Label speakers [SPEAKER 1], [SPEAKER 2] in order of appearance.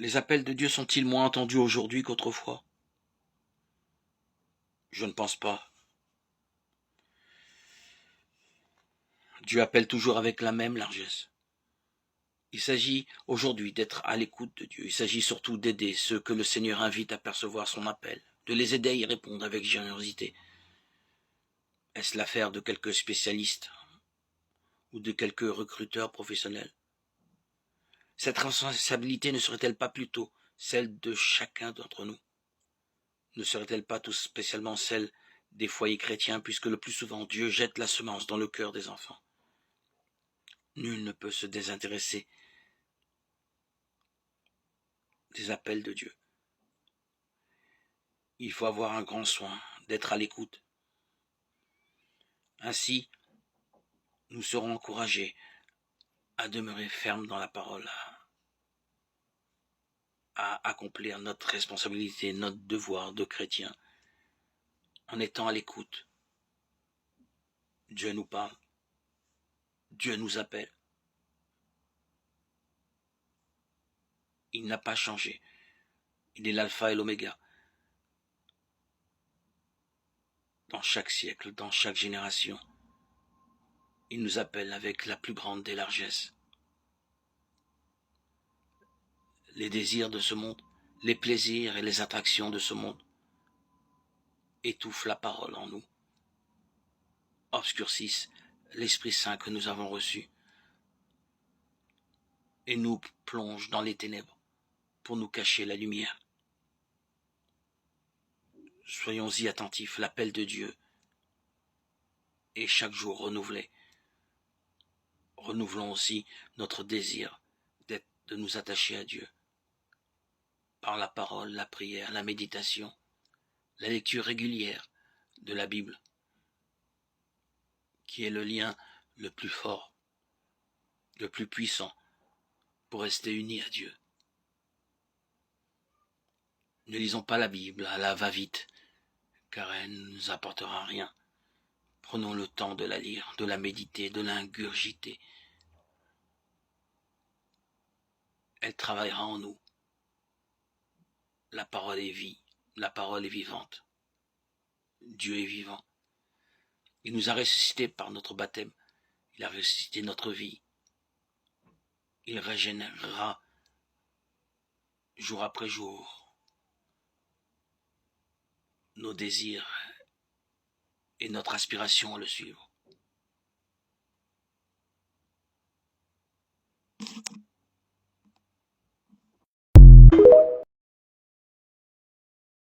[SPEAKER 1] Les appels de Dieu sont-ils moins entendus aujourd'hui qu'autrefois? Je ne pense pas. Dieu appelle toujours avec la même largesse. Il s'agit aujourd'hui d'être à l'écoute de Dieu. Il s'agit surtout d'aider ceux que le Seigneur invite à percevoir son appel, de les aider à y répondre avec générosité. Est-ce l'affaire de quelques spécialistes ou de quelques recruteurs professionnels? Cette responsabilité ne serait-elle pas plutôt celle de chacun d'entre nous? Ne serait-elle pas tout spécialement celle des foyers chrétiens, puisque le plus souvent Dieu jette la semence dans le cœur des enfants? Nul ne peut se désintéresser des appels de Dieu. Il faut avoir un grand soin d'être à l'écoute. Ainsi, nous serons encouragés à demeurer fermes dans la parole, à accomplir notre responsabilité, notre devoir de chrétien, en étant à l'écoute. Dieu nous parle, Dieu nous appelle. Il n'a pas changé. Il est l'alpha et l'oméga. Dans chaque siècle, dans chaque génération, il nous appelle avec la plus grande des largesses. Les désirs de ce monde, les plaisirs et les attractions de ce monde étouffent la parole en nous, obscurcissent l'Esprit Saint que nous avons reçu et nous plongent dans les ténèbres pour nous cacher la lumière. Soyons-y attentifs, l'appel de Dieu est chaque jour renouvelé. Renouvelons aussi notre désir de nous attacher à Dieu par la parole, la prière, la méditation, la lecture régulière de la Bible, qui est le lien le plus fort, le plus puissant pour rester unis à Dieu. Ne lisons pas la Bible à la va-vite, car elle ne nous apportera rien. Prenons le temps de la lire, de la méditer, de l'ingurgiter. Elle travaillera en nous. La parole est vie, la parole est vivante. Dieu est vivant. Il nous a ressuscités par notre baptême. Il a ressuscité notre vie. Il régénérera jour après jour nos désirs et notre aspiration à le suivre.